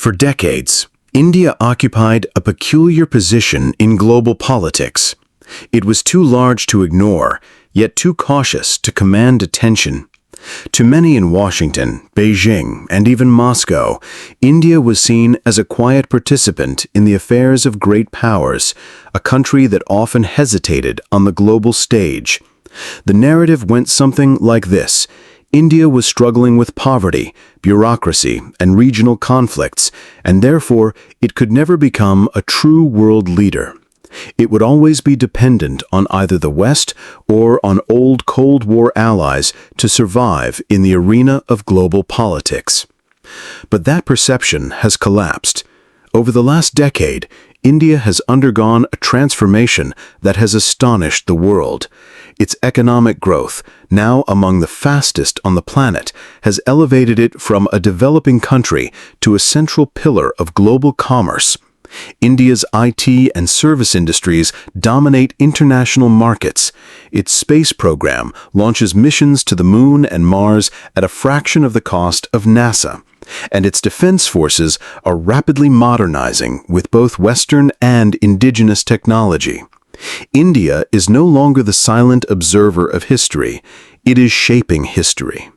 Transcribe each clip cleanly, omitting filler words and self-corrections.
For decades, India occupied a peculiar position in global politics. It was too large to ignore, yet too cautious to command attention. To many in Washington, Beijing, and even Moscow, India was seen as a quiet participant in the affairs of great powers, a country that often hesitated on the global stage. The narrative went something like this. India was struggling with poverty, bureaucracy, and regional conflicts, and therefore it could never become a true world leader. It would always be dependent on either the West or on old Cold War allies to survive in the arena of global politics. But that perception has collapsed. Over the last decade, India has undergone a transformation that has astonished the world. Its economic growth, now among the fastest on the planet, has elevated it from a developing country to a central pillar of global commerce. India's IT and service industries dominate international markets. Its space program launches missions to the Moon and Mars at a fraction of the cost of NASA. And its defense forces are rapidly modernizing with both Western and indigenous technology. India is no longer the silent observer of history. It is shaping history.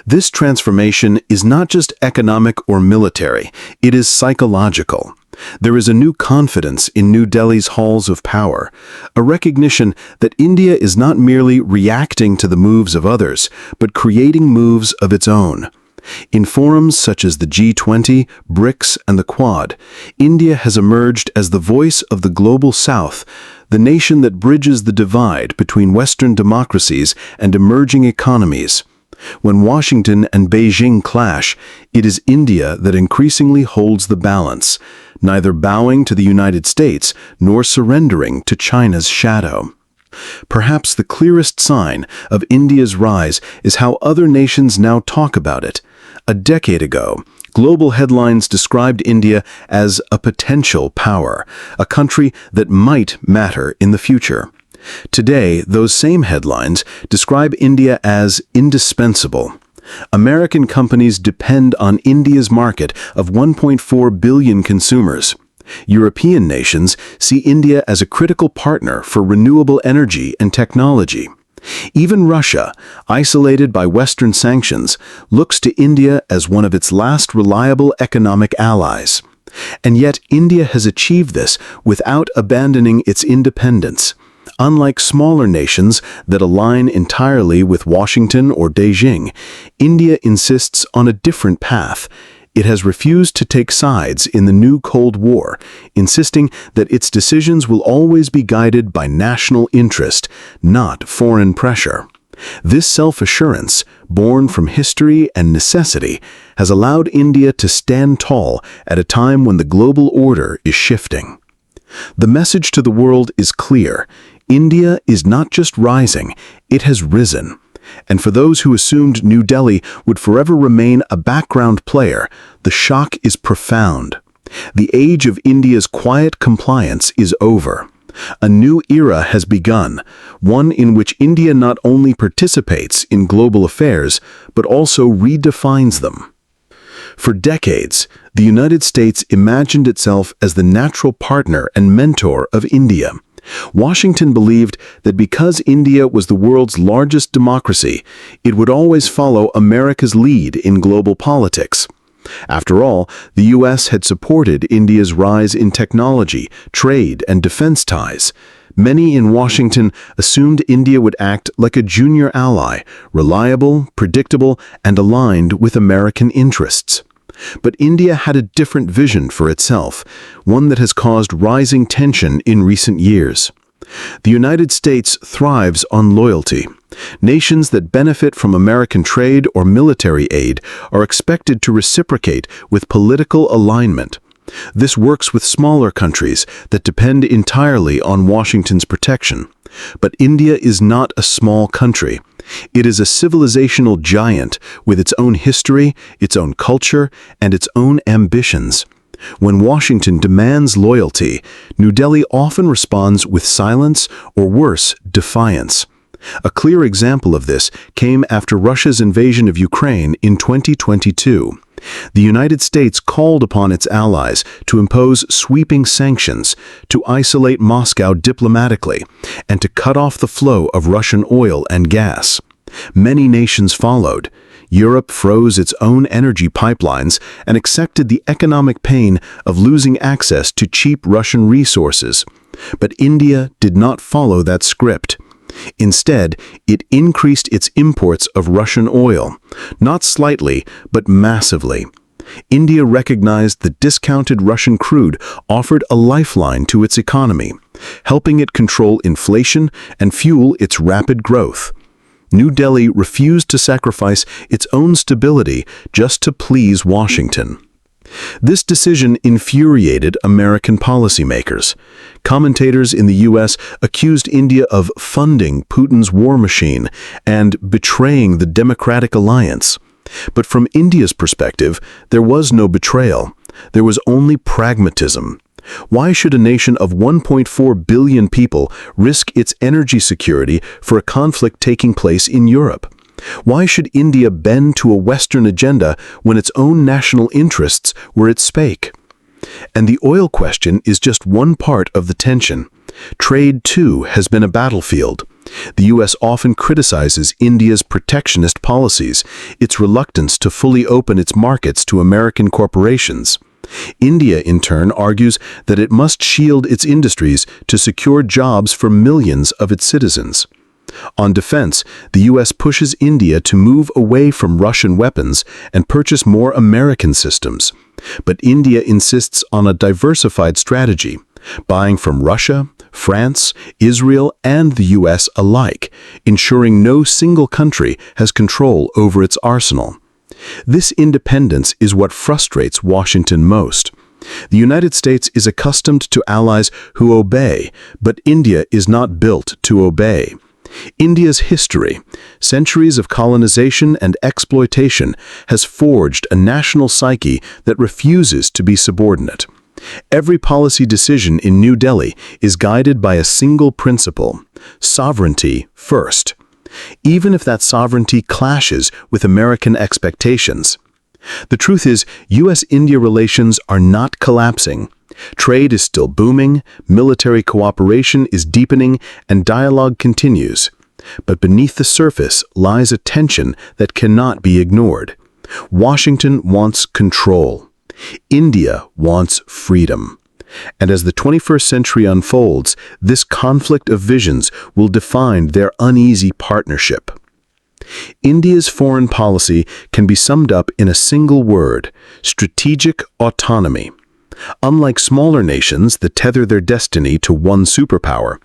This transformation is not just economic or military, it is psychological. There is a new confidence in New Delhi's halls of power, a recognition that India is not merely reacting to the moves of others, but creating moves of its own. In forums such as the G20, BRICS, and the Quad, India has emerged as the voice of the global South, the nation that bridges the divide between Western democracies and emerging economies. When Washington and Beijing clash, it is India that increasingly holds the balance, neither bowing to the United States nor surrendering to China's shadow. Perhaps the clearest sign of India's rise is how other nations now talk about it. A decade ago, global headlines described India as a potential power, a country that might matter in the future. Today, those same headlines describe India as indispensable. American companies depend on India's market of 1.4 billion consumers. European nations see India as a critical partner for renewable energy and technology. Even Russia, isolated by Western sanctions, looks to India as one of its last reliable economic allies. And yet India has achieved this without abandoning its independence. Unlike smaller nations that align entirely with Washington or Beijing, India insists on a different path. It has refused to take sides in the new Cold War, insisting that its decisions will always be guided by national interest, not foreign pressure. This self-assurance, born from history and necessity, has allowed India to stand tall at a time when the global order is shifting. The message to the world is clear. India is not just rising, it has risen. And for those who assumed New Delhi would forever remain a background player, the shock is profound. The age of India's quiet compliance is over. A new era has begun, one in which India not only participates in global affairs, but also redefines them. For decades, the United States imagined itself as the natural partner and mentor of India. Washington believed that because India was the world's largest democracy, it would always follow America's lead in global politics. After all, the U.S. had supported India's rise in technology, trade, and defense ties. Many in Washington assumed India would act like a junior ally, reliable, predictable, and aligned with American interests. But India had a different vision for itself, one that has caused rising tension in recent years. The United States thrives on loyalty. Nations that benefit from American trade or military aid are expected to reciprocate with political alignment. This works with smaller countries that depend entirely on Washington's protection. But India is not a small country. It is a civilizational giant with its own history, its own culture, and its own ambitions. When Washington demands loyalty, New Delhi often responds with silence or worse, defiance. A clear example of this came after Russia's invasion of Ukraine in 2022. The United States called upon its allies to impose sweeping sanctions, to isolate Moscow diplomatically, and to cut off the flow of Russian oil and gas. Many nations followed. Europe froze its own energy pipelines and accepted the economic pain of losing access to cheap Russian resources. But India did not follow that script. Instead, it increased its imports of Russian oil, not slightly, but massively. India recognized that discounted Russian crude offered a lifeline to its economy, helping it control inflation and fuel its rapid growth. New Delhi refused to sacrifice its own stability just to please Washington. This decision infuriated American policymakers. Commentators in the U.S. accused India of funding Putin's war machine and betraying the democratic alliance. But from India's perspective, there was no betrayal. There was only pragmatism. Why should a nation of 1.4 billion people risk its energy security for a conflict taking place in Europe? Why should India bend to a Western agenda when its own national interests were at stake? And the oil question is just one part of the tension. Trade, too, has been a battlefield. The U.S. often criticizes India's protectionist policies, its reluctance to fully open its markets to American corporations. India, in turn, argues that it must shield its industries to secure jobs for millions of its citizens. On defense, the U.S. pushes India to move away from Russian weapons and purchase more American systems. But India insists on a diversified strategy, buying from Russia, France, Israel, and the U.S. alike, ensuring no single country has control over its arsenal. This independence is what frustrates Washington most. The United States is accustomed to allies who obey, but India is not built to obey. India's history, centuries of colonization and exploitation, has forged a national psyche that refuses to be subordinate. Every policy decision in New Delhi is guided by a single principle: sovereignty first, even if that sovereignty clashes with American expectations. The truth is, U.S.-India relations are not collapsing. Trade is still booming, military cooperation is deepening, and dialogue continues. But beneath the surface lies a tension that cannot be ignored. Washington wants control. India wants freedom. And as the 21st century unfolds, this conflict of visions will define their uneasy partnership. India's foreign policy can be summed up in a single word: strategic autonomy. Unlike smaller nations that tether their destiny to one superpower,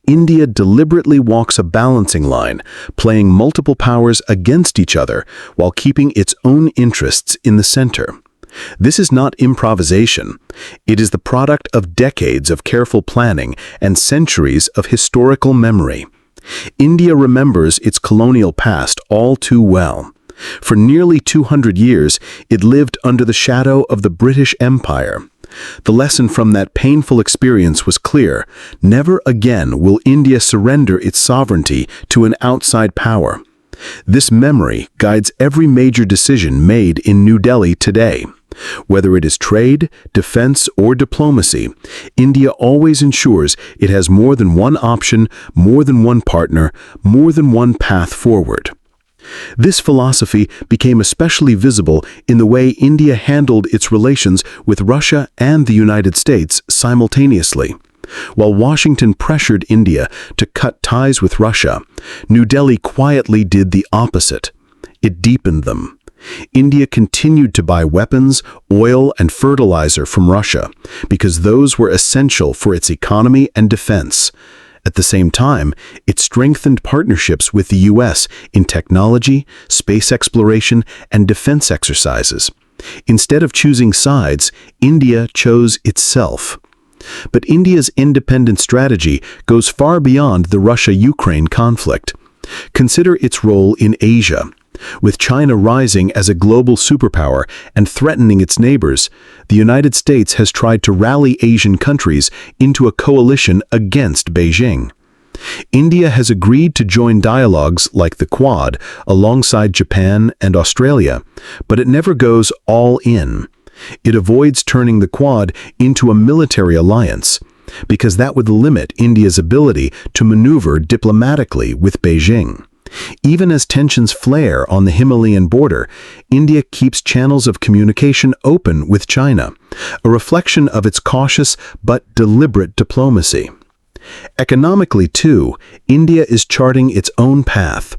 India deliberately walks a balancing line, playing multiple powers against each other while keeping its own interests in the center. This is not improvisation. It is the product of decades of careful planning and centuries of historical memory. India remembers its colonial past all too well. For nearly 200 years, it lived under the shadow of the British Empire. The lesson from that painful experience was clear: never again will India surrender its sovereignty to an outside power. This memory guides every major decision made in New Delhi today. Whether it is trade, defense, or diplomacy, India always ensures it has more than one option, more than one partner, more than one path forward. This philosophy became especially visible in the way India handled its relations with Russia and the United States simultaneously. While Washington pressured India to cut ties with Russia, New Delhi quietly did the opposite. It deepened them. India continued to buy weapons, oil, and fertilizer from Russia because those were essential for its economy and defense. At the same time, it strengthened partnerships with the U.S. in technology, space exploration, and defense exercises. Instead of choosing sides, India chose itself. But India's independent strategy goes far beyond the Russia-Ukraine conflict. Consider its role in Asia. With China rising as a global superpower and threatening its neighbors, the United States has tried to rally Asian countries into a coalition against Beijing. India has agreed to join dialogues like the Quad alongside Japan and Australia, but it never goes all in. It avoids turning the Quad into a military alliance, because that would limit India's ability to maneuver diplomatically with Beijing. Even as tensions flare on the Himalayan border, India keeps channels of communication open with China, a reflection of its cautious but deliberate diplomacy. Economically, too, India is charting its own path.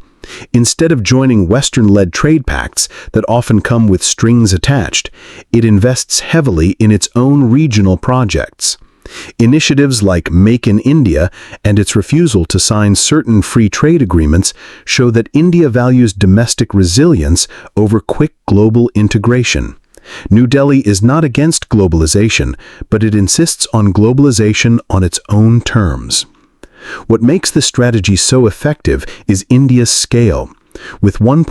Instead of joining Western-led trade pacts that often come with strings attached, it invests heavily in its own regional projects. Initiatives like Make in India and its refusal to sign certain free trade agreements show that India values domestic resilience over quick global integration. New Delhi is not against globalization, but it insists on globalization on its own terms. What makes this strategy so effective is India's scale. With 1.